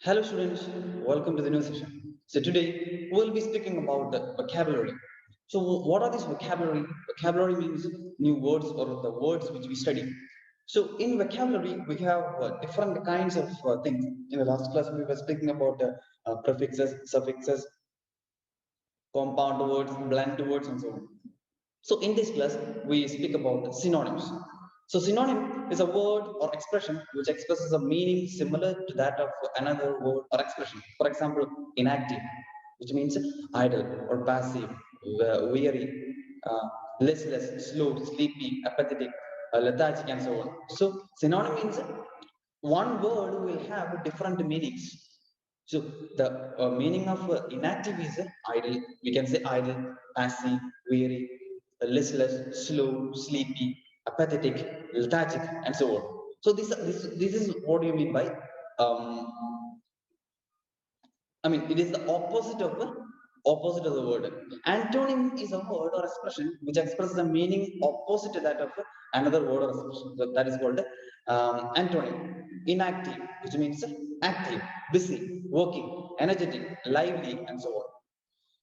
Hello students, welcome to the new session. So today we'll be speaking about the vocabulary. So what are these vocabulary? Vocabulary means new words or the words which we study. So in vocabulary we have different kinds of things. In the last class we were speaking about prefixes, suffixes, compound words, blunt words and so on. So in this class, we speak about synonyms. So synonym is a word or expression which expresses a meaning similar to that of another word or expression. For example, inactive, which means idle or passive, weary, uh, listless, slow, sleepy, apathetic, lethargic, and so on. So synonym means one word will have different meanings. So the meaning of inactive is idle. We can say idle, passive, weary, listless, slow, sleepy, apathetic, lethargic, and so on. So this is what you mean by it is the opposite of the word. Antonym is a word or expression which expresses a meaning opposite to that of another word or expression. So that is called antonym. Inactive, which means active, busy, working, energetic, lively, and so on.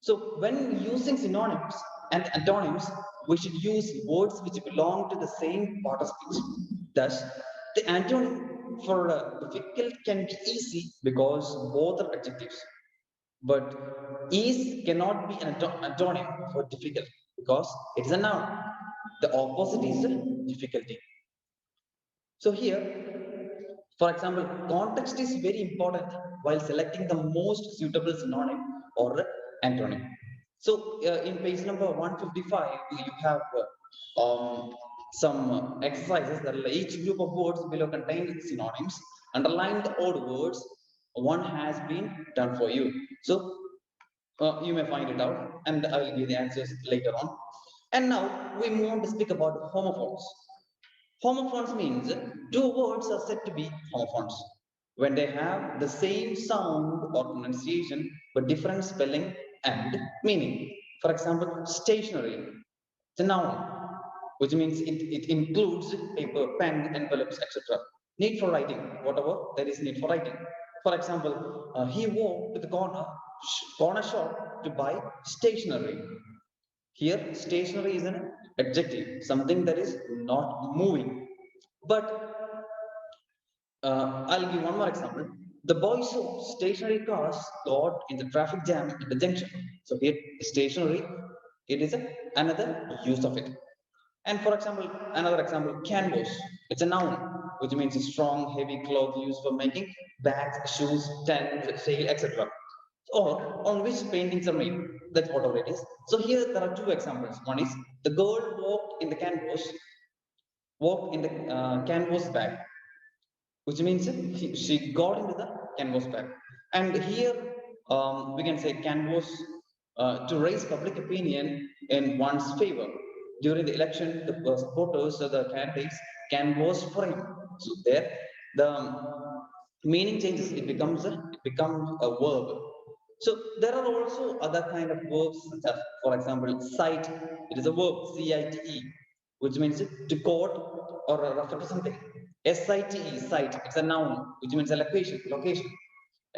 So when using synonyms and antonyms, we should use words which belong to the same part of speech. Thus, the antonym for difficult can be easy because both are adjectives. But ease cannot be an antonym for difficult because it's a noun. The opposite is difficulty. So here, for example, context is very important while selecting the most suitable synonym or antonym. So in page number 155, you have some exercises that each group of words below contain synonyms. Underline the odd words. One has been done for you. So you may find it out, and I will give the answers later on. And now we move on to speak about homophones. Homophones means two words are said to be homophones when they have the same sound or pronunciation but different spelling and meaning. For example, stationery, the noun, which means it includes paper, pen, envelopes, etc. Need for writing, whatever there is need for writing. For example, he walked to the corner shop to buy stationery. Here, stationery is an adjective, something that is not moving. But I'll give one more example. The boy saw stationary cars caught in the traffic jam at the junction. So here, stationary, it is another use of it. And for example, another example, canvas. It's a noun, which means a strong, heavy cloth used for making bags, shoes, tents, sail, etc. Or on which paintings are made. That's whatever it is. So here there are two examples. One is the girl walked in the canvas bag, which means she got into the canvas bag. And here we can say canvas to raise public opinion in one's favor. During the election, the supporters of the candidates canvas for him. So there, the meaning changes. It becomes a verb. So there are also other kind of verbs, such as, for example, cite. It is a verb, cite, which means to quote or refer to something. Site, site, it's a noun, which means a location, location.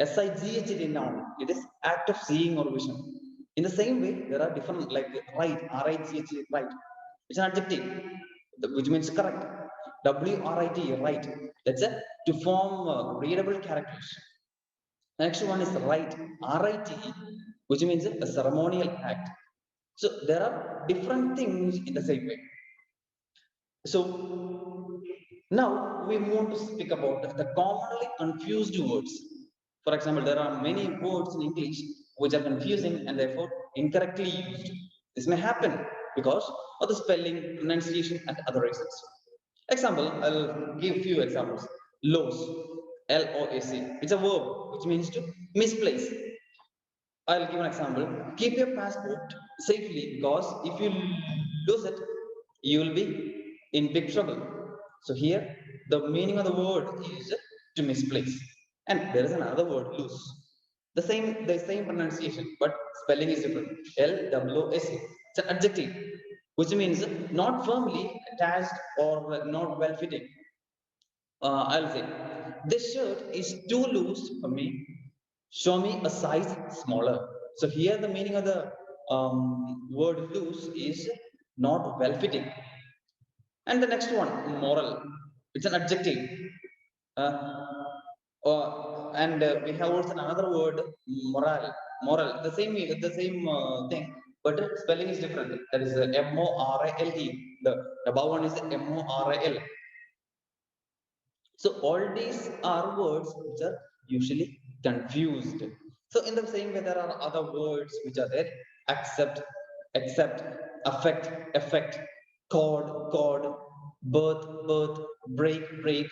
Sight, noun, it is act of seeing or vision. In the same way, there are different, like right, right, right. It's an adjective, which means correct. Writ, right. That's a to form readable characters. Next one is right, RIT, which means a ceremonial act. So there are different things in the same way. So now we move to speak about the commonly confused words. For example, there are many words in English which are confusing and therefore incorrectly used. This may happen because of the spelling, pronunciation, and other reasons. Example, I'll give few examples. Lose, LOAC. It's a verb which means to misplace. I'll give an example. Keep your passport safely because if you lose it, you will be in big trouble. So here, the meaning of the word is to misplace. And there is another word, lose. The same pronunciation, but spelling is different. LWS. It's an adjective, which means not firmly attached or not well fitting. I'll say, this shirt is too loose for me. Show me a size smaller. So here the meaning of the word loose is not well fitting. And the next one, moral. It's an adjective. Uh, and we have also another word, moral. Moral. The same thing, but spelling is different. That is M-O-R-A-L-E. The above one is M-O-R-A-L. So all these are words which are usually confused. So in the same way, there are other words which are there: accept, accept, affect, effect, cord, birth, break, break.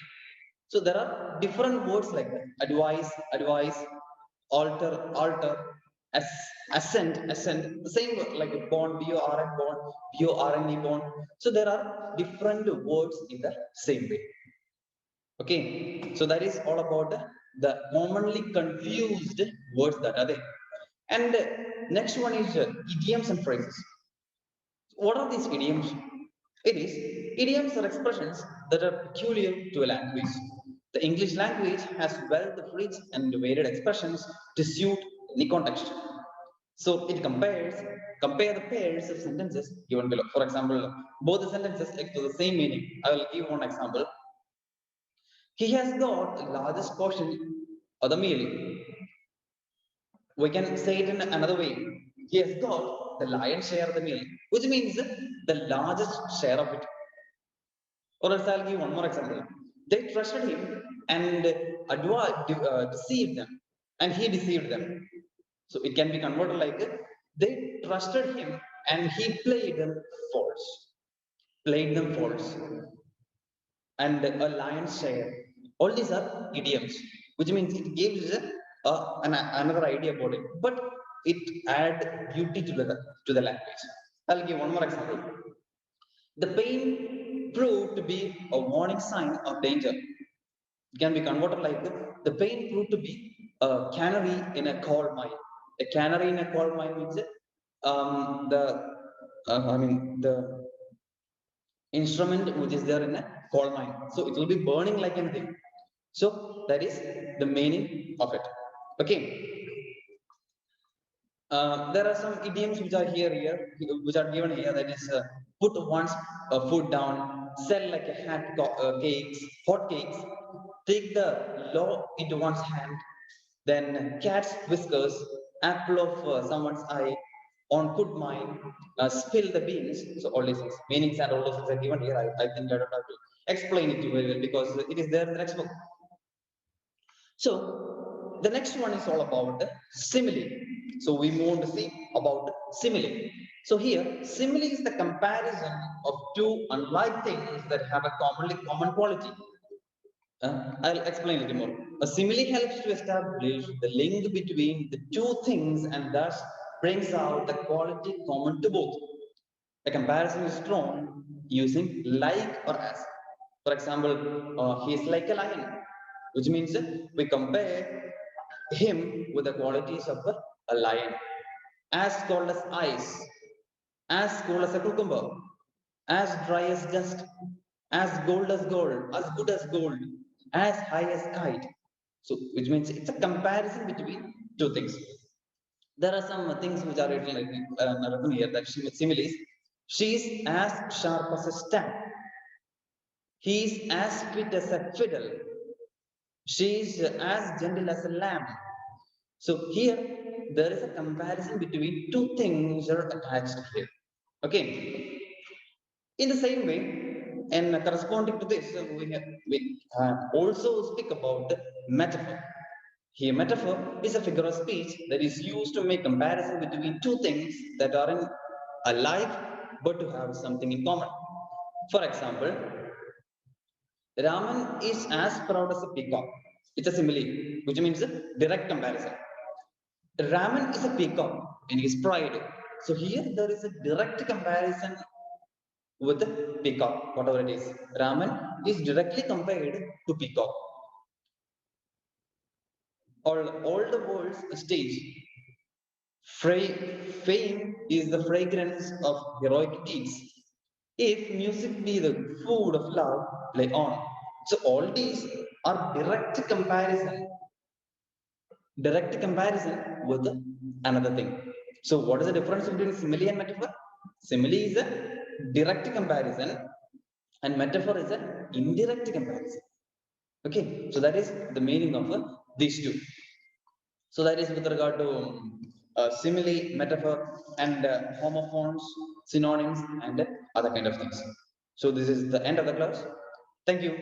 So there are different words like that: advice, alter, ascent. The same word like bond, B-O-R-N, bond, B-O-R-N-E, bond. So there are different words in the same way. Okay, so that is all about the commonly confused words that are there. And next one is idioms and phrases. What are these idioms? It is idioms are expressions that are peculiar to a language. The English language has wealth of rich and varied expressions to suit any context. So it compare the pairs of sentences given below. For example, both the sentences to the same meaning. I will give one example. He has got the largest portion of the meal. We can say it in another way. He has got the lion's share of the meal, which means the largest share of it. Or else I'll give one more example. They trusted him and deceived them, and he deceived them. So it can be converted like they trusted him and he played them false. Played them false. And a lion's share. All these are idioms, which means it gives another idea about it, but it add beauty to the language. I'll give one more example. The pain proved to be a warning sign of danger. It can be converted like the pain proved to be a canary in a coal mine. A canary in a coal mine means the I mean the instrument which is there in a coal mine. So it will be burning like anything. So that is the meaning of it. Okay. There are some idioms which are which are given here. That is, put one's foot down, sell like a hot cakes, take the law into one's hand, then cat's whiskers, apple of someone's eye, on good mind, spill the beans. So all these things, meanings and all those things are given here. I think I don't have to explain it to you very well because it is there in the textbook. So the next one is all about the simile. So we move on to see about simile. So here, simile is the comparison of two unlike things that have a common quality. I'll explain a little more. A simile helps to establish the link between the two things and thus brings out the quality common to both. A comparison is drawn using like or as. For example, he is like a lion, which means we compare him with the qualities of a lion. As cold as ice, as cold as a cucumber, as dry as dust, as good as gold, as high as kite. So, which means it's a comparison between two things. There are some things which are written here that similes. She's as sharp as a stamp. He's as fit as a fiddle. She's as gentle as a lamb. So here there is a comparison between two things that are attached here. Okay. In the same way, and corresponding to this, we also speak about the metaphor. Here, metaphor is a figure of speech that is used to make comparison between two things that are in alike but to have something in common. For example, Raman is as proud as a peacock. It's a simile, which means a direct comparison. Raman is a peacock in his pride. So here there is a direct comparison with the peacock, whatever it is. Raman is directly compared to peacock. All the world's stage. Fame is the fragrance of heroic deeds. If music be the food of love, play on. So all these are direct comparison with another thing. So what is the difference between simile and metaphor? Simile is a direct comparison and metaphor is an indirect comparison. Okay, so that is the meaning of these two. So that is with regard to simile, metaphor, and homophones, synonyms, and other kind of things. So this is the end of the class. Thank you.